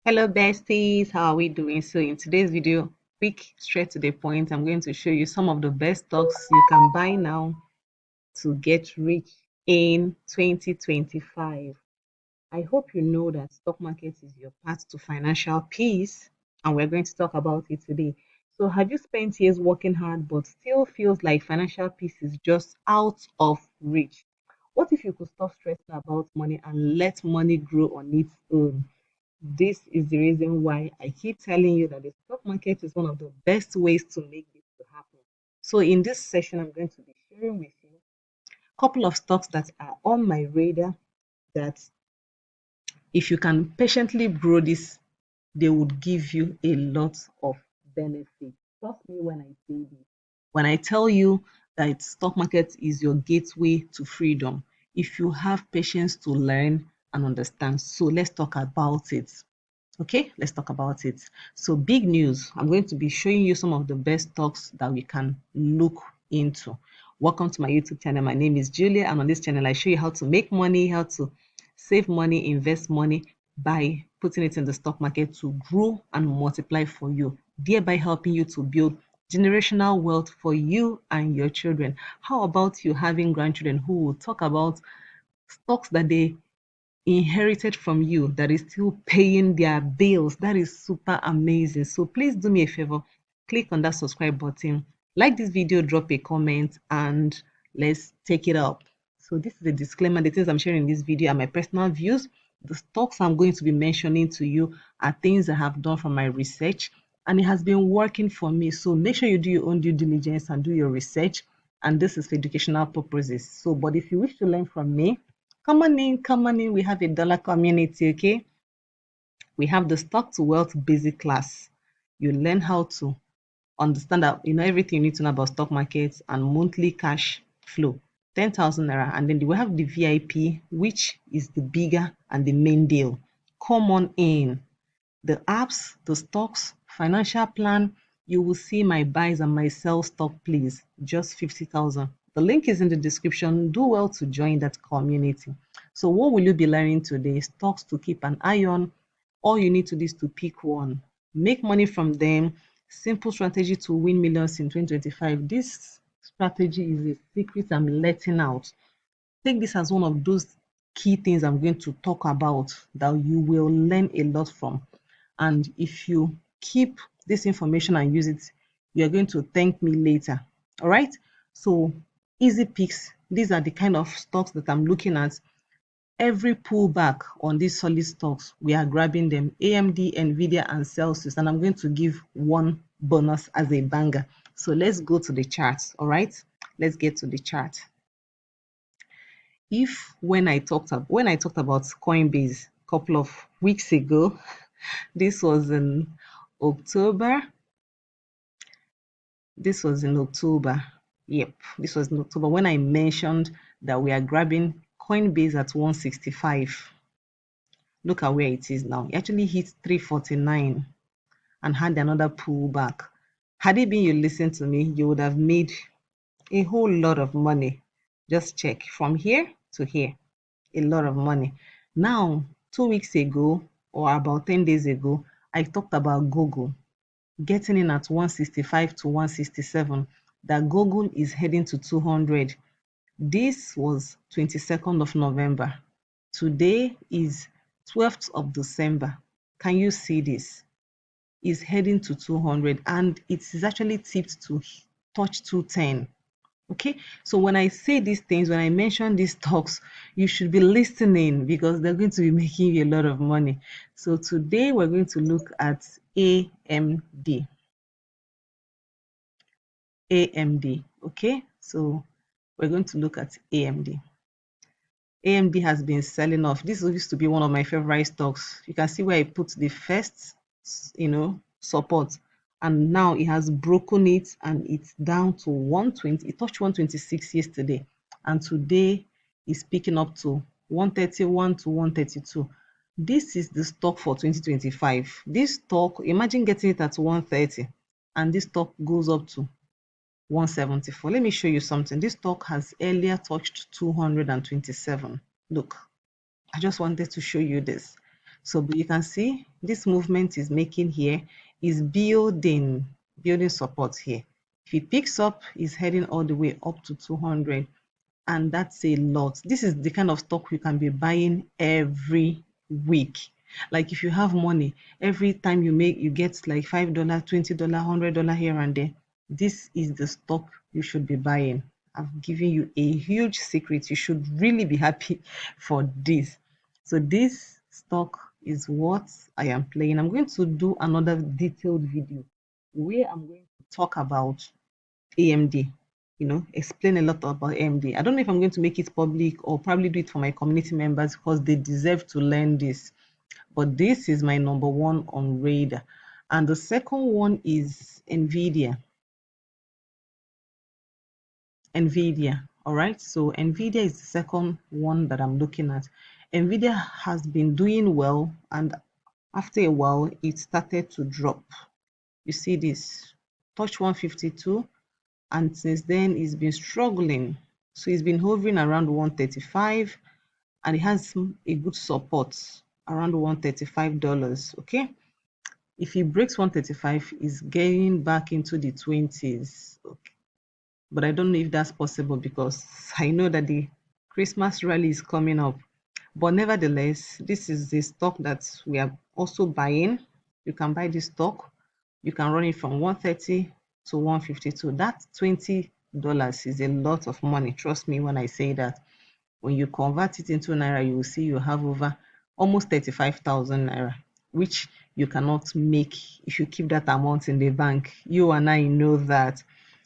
Hello besties, how are we doing? So in today's video, quick, straight to the point, I'm going to show you some of the best stocks you can buy now to get rich in 2025. I hope you know that stock market is your path to financial peace, and we're going to talk about it today. So have you spent years working hard but still feels like financial peace is just out of reach? What if you could stop stressing about money and let money grow on its own? This is the reason why I keep telling you that the stock market is one of the best ways to make this to happen. So in this session, I'm going to be sharing with you a couple of stocks that are on my radar that if you can patiently grow this, they would give you a lot of benefits. Trust me when I say this. When I tell you that stock market is your gateway to freedom, if you have patience to learn and understand. So let's talk about it. Okay, let's talk about it. So, big news. I'm going to be showing you some of the best stocks that we can look into. Welcome to my YouTube channel. My name is Julia, and on this channel, I show you how to make money, how to save money, invest money by putting it in the stock market to grow and multiply for you, thereby helping you to build generational wealth for you and your children. How about you having grandchildren who will talk about stocks that they inherited from you that is still paying their bills? That is super amazing. So please do me a favor, click on that subscribe button, like this video, drop a comment, and let's take it up. So this is a disclaimer. The things I'm sharing in this video are my personal views. The stocks I'm going to be mentioning to you are things I have done from my research, and it has been working for me. So make sure you do your own due diligence and do your research. And this is for educational purposes. So, but if you wish to learn from me, come on in, come on in. We have a dollar community, okay? We have the stock to wealth basic class. You learn how to understand that everything you need to know about stock markets and monthly cash flow. 10,000 naira. And then we have the VIP, which is the bigger and the main deal. Come on in. The apps, the stocks, financial plan, you will see my buys and my sell stock, please. Just 50,000. The link is in the description. Do well to join that community. So, what will you be learning today? Stocks to keep an eye on. All you need to do is to pick one, make money from them. Simple strategy to win millions in 2025. This strategy is a secret I'm letting out. Take this as one of those key things I'm going to talk about that you will learn a lot from. And if you keep this information and use it, you're going to thank me later. All right. So, easy picks. These are the kind of stocks that I'm looking at. Every pullback on these solid stocks, we are grabbing them: AMD, Nvidia, and Celsius. And I'm going to give one bonus as a banger. So let's go to the charts. All right. Let's get to the chart. If when I talked about Coinbase a couple of weeks ago, this was in October. This was in October. Yep, this was in October when I mentioned that we are grabbing Coinbase at 165. Look at where it is now. It actually hit 349 and had another pullback. Had it been you listen to me, you would have made a whole lot of money. Just check from here to here, a lot of money. Now, 2 weeks ago or about 10 days ago, I talked about Google getting in at 165 to 167, that Google is heading to 200. This was 22nd of November. Today is 12th of December. Can you see this? Is heading to 200 and it is actually tipped to touch 210. Okay, so when I say these things, when I mention these stocks, you should be listening because they're going to be making you a lot of money. So today we're going to look at AMD. AMD. Okay, so we're going to look at AMD. AMD has been selling off. This used to be one of my favorite stocks. You can see where I put the first, support, and now it has broken it and it's down to 120. It touched 126 yesterday, and today is picking up to 131 to 132. This is the stock for 2025. This stock, imagine getting it at 130, and this stock goes up to 174. Let me show you something. This stock has earlier touched 227. Look, I just wanted to show you this. So but you can see this movement is making here is building support here. If it picks up, it's heading all the way up to 200, and that's a lot. This is the kind of stock you can be buying every week. Like if you have money, every time you get like $5, $20, $100 here and there. This is the stock you should be buying. I've given you a huge secret. You should really be happy for this. So this stock is what I am playing. I'm going to do another detailed video where I'm going to talk about AMD, explain a lot about AMD. I don't know if I'm going to make it public or probably do it for my community members because they deserve to learn this. But this is my number one on radar. And the second one is Nvidia. Nvidia. All right. So Nvidia is the second one that I'm looking at. Nvidia has been doing well, and after a while, it started to drop. You see this touch 152, and since then it's been struggling. So it's been hovering around 135, and it has a good support around $135. Okay. If it breaks 135, it's getting back into the 20s. Okay. But I don't know if that's possible because I know that the Christmas rally is coming up. But nevertheless, this is the stock that we are also buying. You can buy this stock. You can run it from 130 to 152. That $20 is a lot of money. Trust me when I say that. When you convert it into naira, you will see you have over almost 35,000 naira, which you cannot make if you keep that amount in the bank. You and I know that.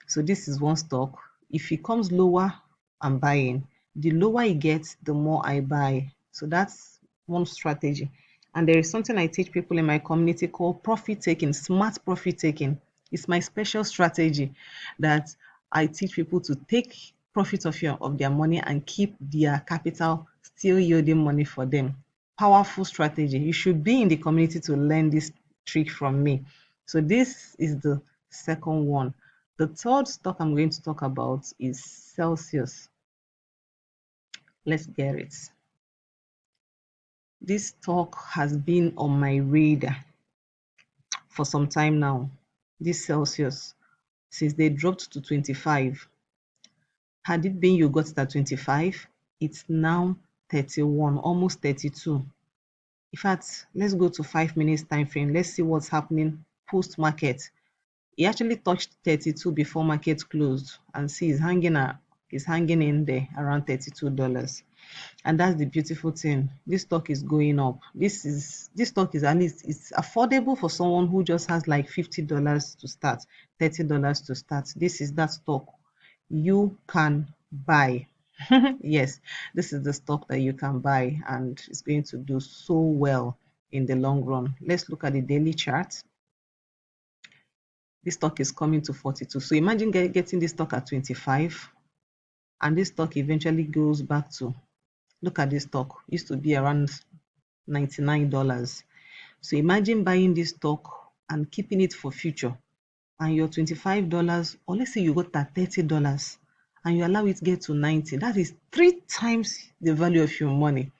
So this is one stock. If it comes lower, I'm buying. The lower it gets, the more I buy. So that's one strategy. And there is something I teach people in my community called profit taking, smart profit taking. It's my special strategy that I teach people to take profit of their money and keep their capital still yielding money for them. Powerful strategy. You should be in the community to learn this trick from me. So this is the second one. The third stock I'm going to talk about is Celsius. Let's get it. This stock has been on my radar for some time now. This Celsius, since they dropped to 25. Had it been you got it at 25, it's now 31, almost 32. In fact, let's go to 5 minutes time frame. Let's see what's happening post market. He actually touched 32 before market closed, and see is hanging in there around $32. And that's the beautiful thing. This stock is going up. This stock is, at least it's affordable for someone who just has like $50 to start, $30 to start. This is that stock you can buy. Yes, this is the stock that you can buy, and it's going to do so well in the long run. Let's look at the daily chart. This stock is coming to 42. So imagine getting this stock at 25, and this stock eventually goes back to, look at this stock, used to be around $99. So imagine buying this stock and keeping it for future, and your $25, or let's say you got that $30, and you allow it to get to 90. That is 3 times the value of your money.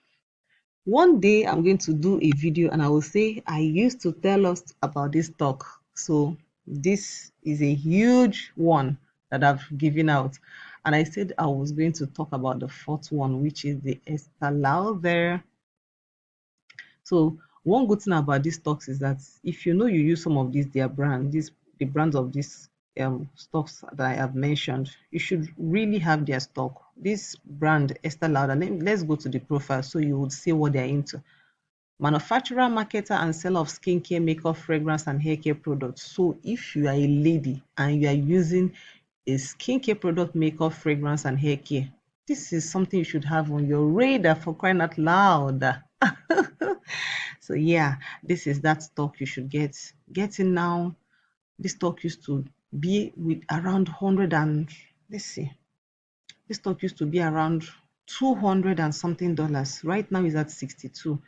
One day I'm going to do a video and I will say I used to tell us about this stock. So this is a huge one that I've given out. And I said I was going to talk about the fourth one, which is the Estee Lauder. So one good thing about these stocks is that if you use some of the brands of these stocks that I have mentioned, you should really have their stock. This brand Estee Lauder, let's go to the profile so you would see what they're into. Manufacturer, marketer, and seller of skincare, makeup, fragrance, and hair care products. So if you are a lady and you are using a skincare product, makeup, fragrance, and hair care, this is something you should have on your radar, for crying out loud. So yeah, this is that stock you should get in now. This stock used to be with around 100 and, let's see, this stock used to be around 200 and something dollars. Right now is at 62.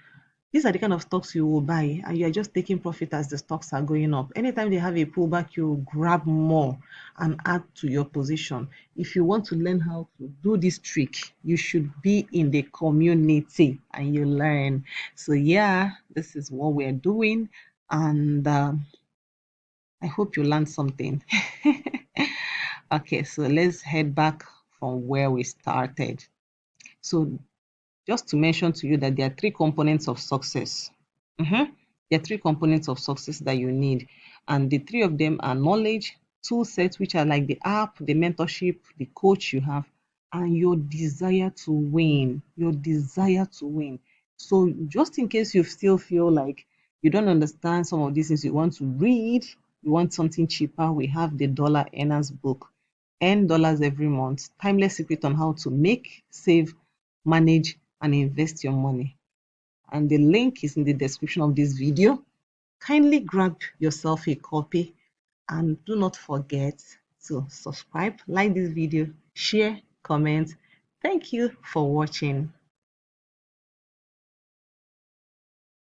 These are the kind of stocks you will buy, and you are just taking profit as the stocks are going up. Anytime they have a pullback, you grab more and add to your position. If you want to learn how to do this trick, you should be in the community and you learn. So yeah, this is what we're doing, and I hope you learned something. Okay, so let's head back from where we started. So just to mention to you that there are three components of success. Mhm. There are three components of success that you need, and the three of them are knowledge, tool sets, which are like the app, the mentorship, the coach you have, and your desire to win. Your desire to win. So, just in case you still feel like you don't understand some of these things, you want to read, you want something cheaper, we have the Dollar Earners book. $10 every month. Timeless secret on how to make, save, manage, and invest your money. And the link is in the description of this video. Kindly grab yourself a copy and do not forget to subscribe, like this video, share, comment. Thank you for watching.